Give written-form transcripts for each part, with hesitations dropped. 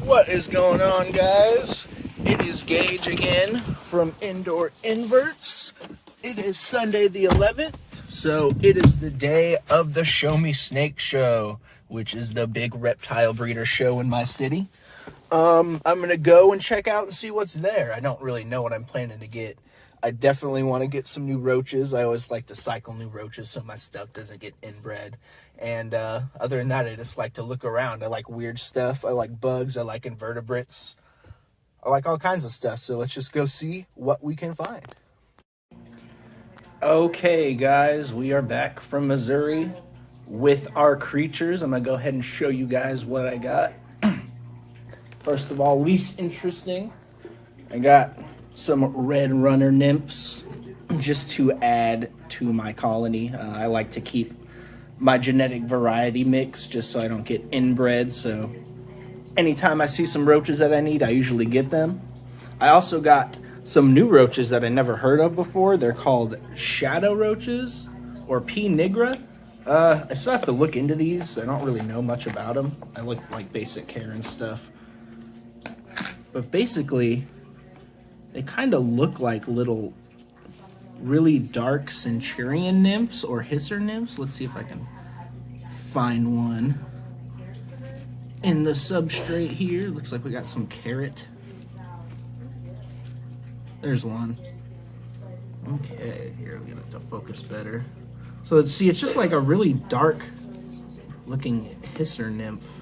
What is going on, guys? It is Gage again from Indoor Inverts. It is Sunday the 11th, so it is the day of the Show Me Snake Show, which is the big reptile breeder show in my city. I'm going to go and check out and see what's there. I don't really know what I'm planning to get. I definitely want to get some new roaches. I always like to cycle new roaches so my stuff doesn't get inbred. And other than that, I just like to look around. I like weird stuff. I like bugs. I like invertebrates. I like all kinds of stuff. So let's just go see what we can find. Okay, guys, we are back from Missouri with our creatures. I'm going to go ahead and show you guys what I got. First of all, least interesting, I got some red runner nymphs just to add to my colony. I like to keep my genetic variety mix just so I don't get inbred. So anytime I see some roaches that I need, I usually get them. I also got some new roaches that I never heard of before. They're called shadow roaches or P. nigra. I still have to look into these. I don't really know much about them. I looked like basic care and stuff. But basically, they kind of look like little really dark centurion nymphs or hisser nymphs. Let's see if I can find one in the substrate here. Looks like we got some carrot. There's one. Okay, here we get it to focus better. So let's see, it's just like a really dark looking hisser nymph.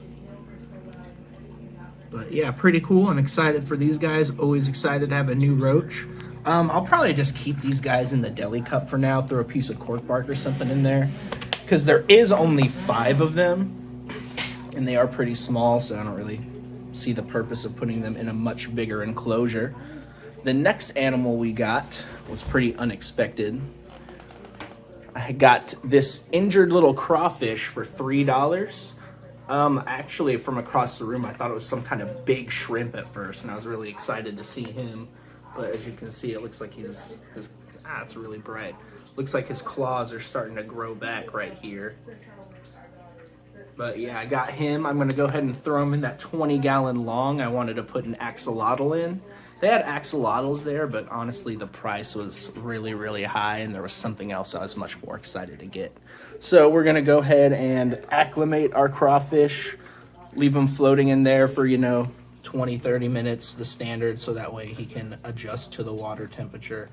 But yeah, pretty cool. I'm excited for these guys. Always excited to have a new roach. I'll probably just keep these guys in the deli cup for now. Throw a piece of cork bark or something in there. Because there is only 5 of them. And they are pretty small, so I don't really see the purpose of putting them in a much bigger enclosure. The next animal we got was pretty unexpected. I got this injured little crawfish for $3. Actually, from across the room, I thought it was some kind of big shrimp at first, and I was really excited to see him. But as you can see, it looks like it's really bright. Looks like his claws are starting to grow back right here. But yeah, I got him. I'm going to go ahead and throw him in that 20-gallon long. I wanted to put an axolotl in. They had axolotls there, but honestly, the price was really, really high, and there was something else I was much more excited to get. So we're going to go ahead and acclimate our crawfish, leave him floating in there for, 20, 30 minutes, the standard, so that way he can adjust to the water temperature,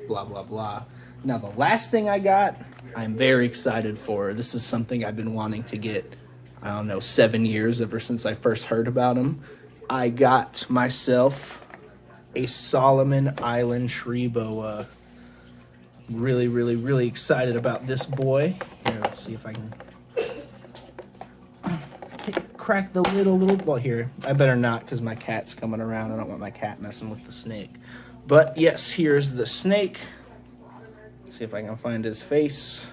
blah, blah, blah. Now, the last thing I got, I'm very excited for. This is something I've been wanting to get, 7 years, ever since I first heard about him. I got myself a Solomon Island tree boa. Really, really, really excited about this boy. Here, let's see if I can crack the lid a little. Well, here, I better not because my cat's coming around. I don't want my cat messing with the snake. But yes, here's the snake. Let's see if I can find his face.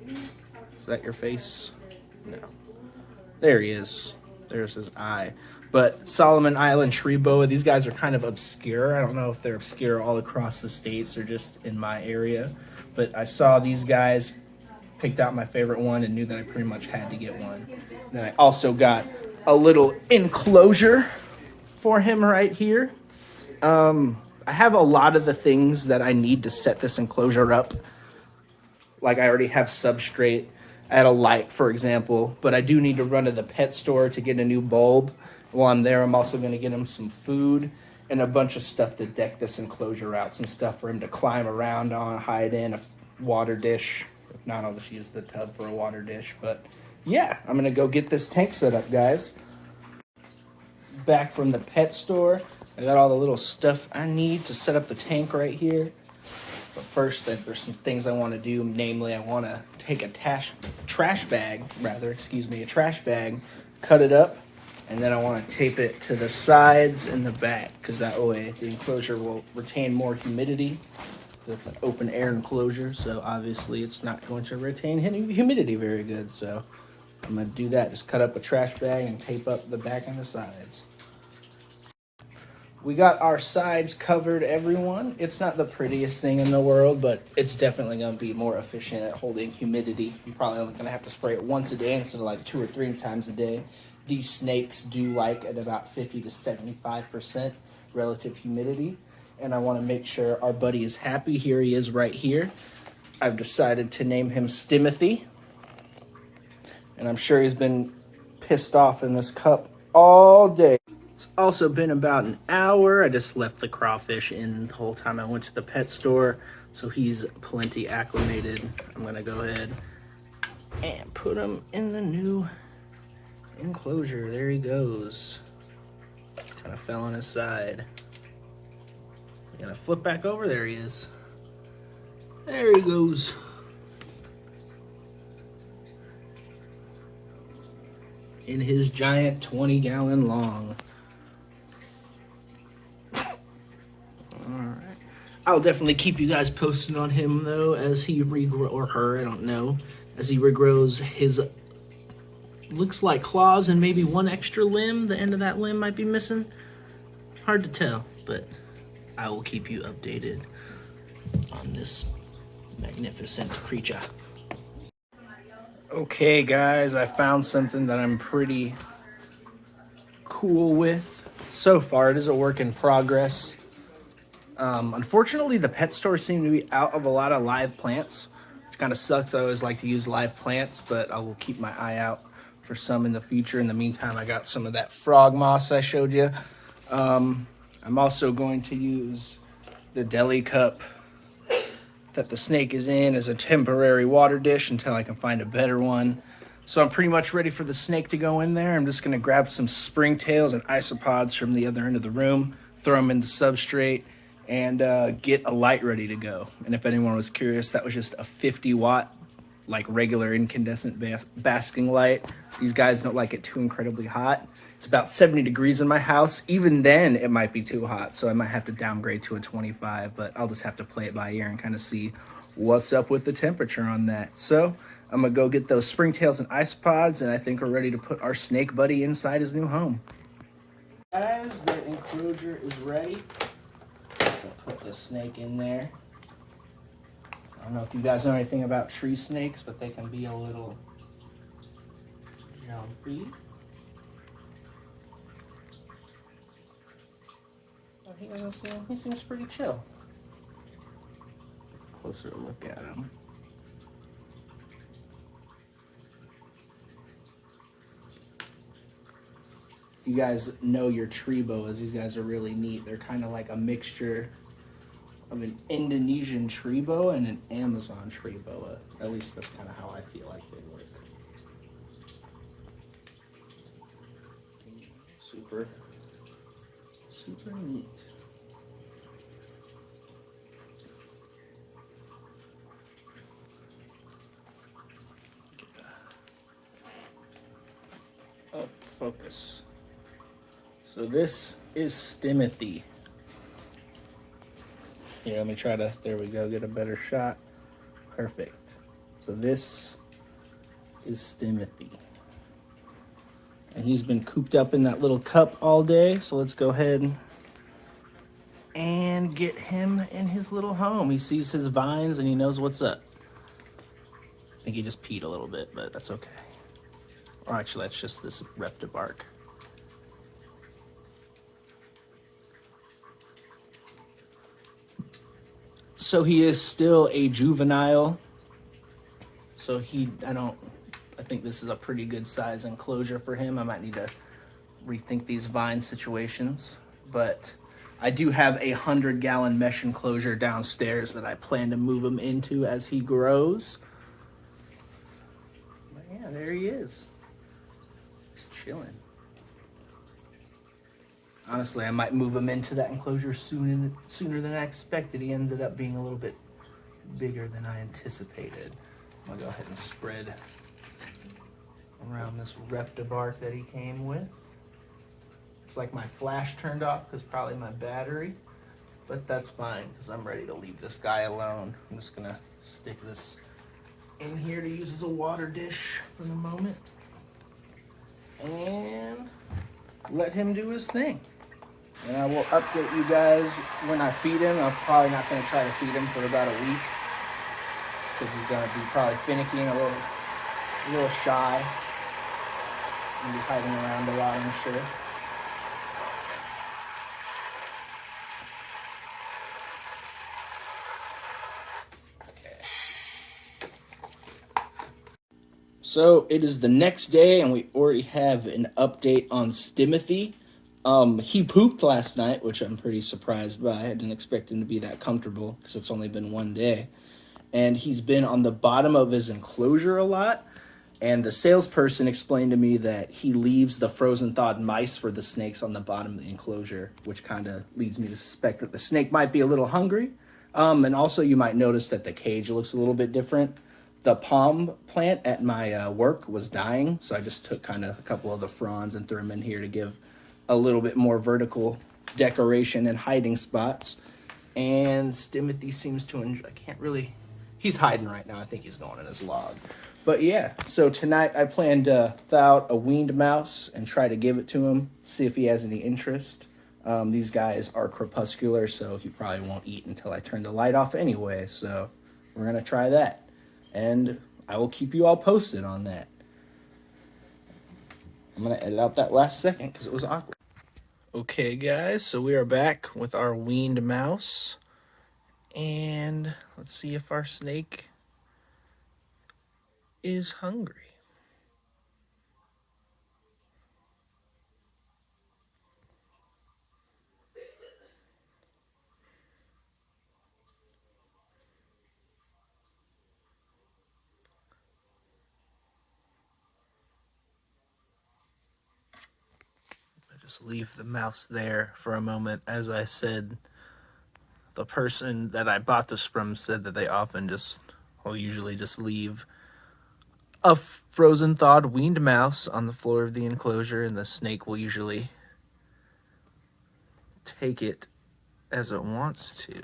Is that your face? No. There he is. There's his eye. But Solomon Island tree boa, these guys are kind of obscure. I don't know if they're obscure all across the states or just in my area. But I saw these guys, picked out my favorite one, and knew that I pretty much had to get one. And then I also got a little enclosure for him right here. I have a lot of the things that I need to set this enclosure up. Like I already have substrate. I had a light, for example. But I do need to run to the pet store to get a new bulb. While I'm there, I'm also going to get him some food and a bunch of stuff to deck this enclosure out. Some stuff for him to climb around on, hide in, a water dish. If not, I'll just use the tub for a water dish. But yeah, I'm going to go get this tank set up, guys. Back from the pet store. I got all the little stuff I need to set up the tank right here. But first, there's some things I want to do. Namely, I want to take a trash bag, cut it up, and then I want to tape it to the sides and the back, because that way the enclosure will retain more humidity. It's an open air enclosure, so obviously it's not going to retain humidity very good. So I'm going to do that. Just cut up a trash bag and tape up the back and the sides. We got our sides covered, everyone. It's not the prettiest thing in the world, but it's definitely going to be more efficient at holding humidity. I'm probably only going to have to spray it once a day instead of like 2 or 3 times a day. these snakes do like at about 50 to 75% relative humidity. And I want to make sure our buddy is happy. Here he is right here. I've decided to name him Stimothy. And I'm sure he's been pissed off in this cup all day. It's also been about an hour. I just left the crawfish in the whole time I went to the pet store. So he's plenty acclimated. I'm going to go ahead and put him in the new enclosure. There he goes. Kind of fell on his side. Gonna flip back over. There he is. There he goes. In his giant 20-gallon long. Alright. I'll definitely keep you guys posted on him though as he regrows, or her, I don't know, as he regrows his looks like claws and maybe one extra limb. The end of that limb might be missing. Hard to tell, but I will keep you updated on this magnificent creature. Okay, guys, I found something that I'm pretty cool with. So far, it is a work in progress. Unfortunately, the pet store seemed to be out of a lot of live plants, which kind of sucks. I always like to use live plants, but I will keep my eye out for some in the future. In the meantime, I got some of that frog moss I showed you. I'm also going to use the deli cup that the snake is in as a temporary water dish until I can find a better one. So I'm pretty much ready for the snake to go in there. I'm just going to grab some springtails and isopods from the other end of the room, throw them in the substrate, and get a light ready to go. And if anyone was curious, that was just a 50-watt, like regular incandescent basking light. These guys don't like it too incredibly hot. It's about 70 degrees in my house. Even then, it might be too hot, so I might have to downgrade to a 25, but I'll just have to play it by ear and kind of see what's up with the temperature on that. So I'm going to go get those springtails and isopods, and I think we're ready to put our snake buddy inside his new home. Guys, the enclosure is ready. I'll put the snake in there. I don't know if you guys know anything about tree snakes, but they can be a little jumpy. He seems pretty chill. Closer look at him. You guys know your tree boas. These guys are really neat. They're kind of like a mixture of an Indonesian tree boa and an Amazon tree boa. At least that's kind of how I feel like they look. Super neat. Oh, focus. So this is Stimothy. Here, let me try to, there we go, get a better shot. Perfect. So this is Stimothy. And he's been cooped up in that little cup all day. So let's go ahead and get him in his little home. He sees his vines and he knows what's up. I think he just peed a little bit, but that's okay. Or actually, that's just this Reptile bark. So he is still a juvenile. So I think this is a pretty good size enclosure for him. I might need to rethink these vine situations, but I do have a 100-gallon mesh enclosure downstairs that I plan to move him into as he grows. But yeah, there he is. Just chilling. Honestly, I might move him into that enclosure sooner than I expected. He ended up being a little bit bigger than I anticipated. I'm gonna go ahead and spread around this Reptile bark that he came with. Looks like my flash turned off because probably my battery, but that's fine because I'm ready to leave this guy alone. I'm just gonna stick this in here to use as a water dish for the moment and let him do his thing. And I will update you guys when I feed him. I'm probably not going to try to feed him for about a week because he's going to be probably finicky and a little shy. Gonna be hiding around a lot, I'm sure. So it is the next day, and we already have an update on Stimothy. He pooped last night, which I'm pretty surprised by. I didn't expect him to be that comfortable because it's only been one day. And he's been on the bottom of his enclosure a lot. And the salesperson explained to me that he leaves the frozen thawed mice for the snakes on the bottom of the enclosure, which kind of leads me to suspect that the snake might be a little hungry. And also you might notice that the cage looks a little bit different. The palm plant at my work was dying, so I just took kind of a couple of the fronds and threw them in here to give a little bit more vertical decoration and hiding spots. And Stimothy seems to enjoy. I can't really. He's hiding right now. I think he's going in his log. But yeah, so tonight I plan to thaw out a weaned mouse and try to give it to him, see if he has any interest. These guys are crepuscular, so he probably won't eat until I turn the light off anyway. So we're going to try that. And I will keep you all posted on that. I'm going to edit out that last second because it was awkward. Okay, guys, so we are back with our weaned mouse. And let's see if our snake is hungry. Just leave the mouse there for a moment. As I said, the person that I bought this from said that they often usually just leave a frozen thawed weaned mouse on the floor of the enclosure, and the snake will usually take it as it wants to.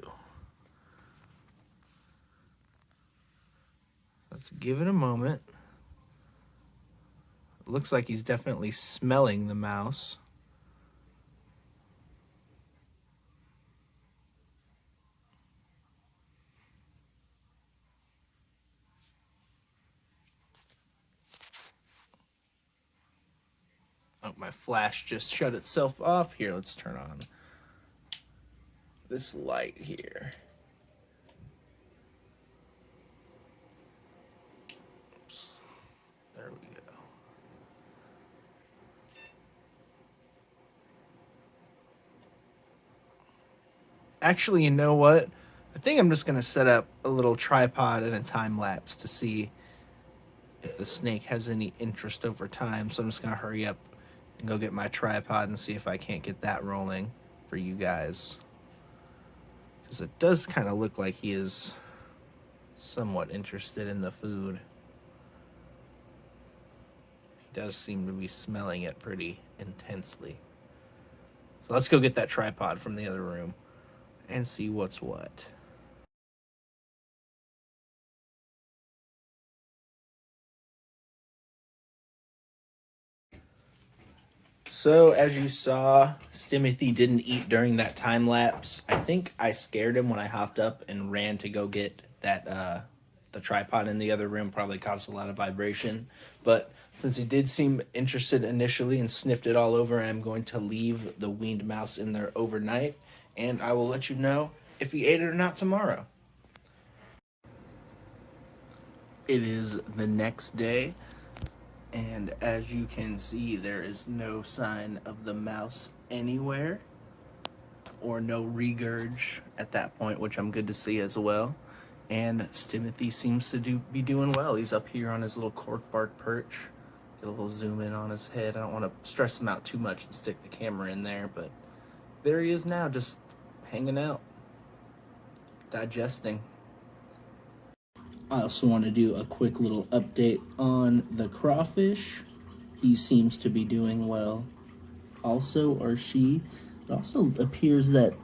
Let's give it a moment. It looks like he's definitely smelling the mouse. Oh, my flash just shut itself off. Here, let's turn on this light here. Oops. There we go. Actually, you know what? I think I'm just going to set up a little tripod and a time lapse to see if the snake has any interest over time. So I'm just going to hurry up and go get my tripod and see if I can't get that rolling for you guys. Because it does kind of look like he is somewhat interested in the food. He does seem to be smelling it pretty intensely. So let's go get that tripod from the other room and see what's what. So, as you saw, Stimothy didn't eat during that time lapse. I think I scared him when I hopped up and ran to go get that the tripod in the other room. Probably caused a lot of vibration. But since he did seem interested initially and sniffed it all over, I'm going to leave the weaned mouse in there overnight. And I will let you know if he ate it or not tomorrow. It is the next day. And as you can see, there is no sign of the mouse anywhere, or no regurge at that point, which I'm good to see as well. And Stimothy seems to be doing well. He's up here on his little cork bark perch. Get a little zoom in on his head. I don't want to stress him out too much and stick the camera in there, but there he is now, just hanging out, digesting. I also want to do a quick little update on the crawfish. He seems to be doing well. Also, or she, it also appears that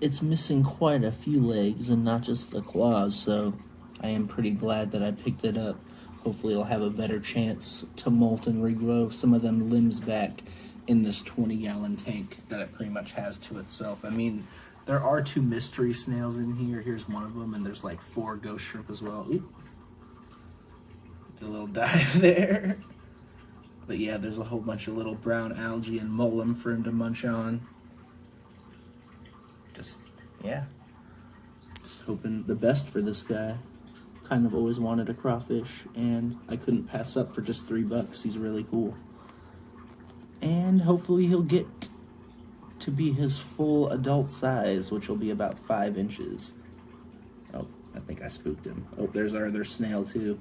it's missing quite a few legs and not just the claws, so I am pretty glad that I picked it up. Hopefully it'll have a better chance to molt and regrow some of them limbs back in this 20-gallon tank that it pretty much has to itself. I mean, there are 2 mystery snails in here. Here's one of them, and there's like 4 ghost shrimp as well. Oop. Did a little dive there. But yeah, there's a whole bunch of little brown algae and mullim for him to munch on. Just, yeah. Just hoping the best for this guy. Kind of always wanted a crawfish, and I couldn't pass up for just $3. He's really cool. And hopefully he'll get to be his full adult size, which will be about 5 inches. Oh, I think I spooked him. Oh, there's our other snail too.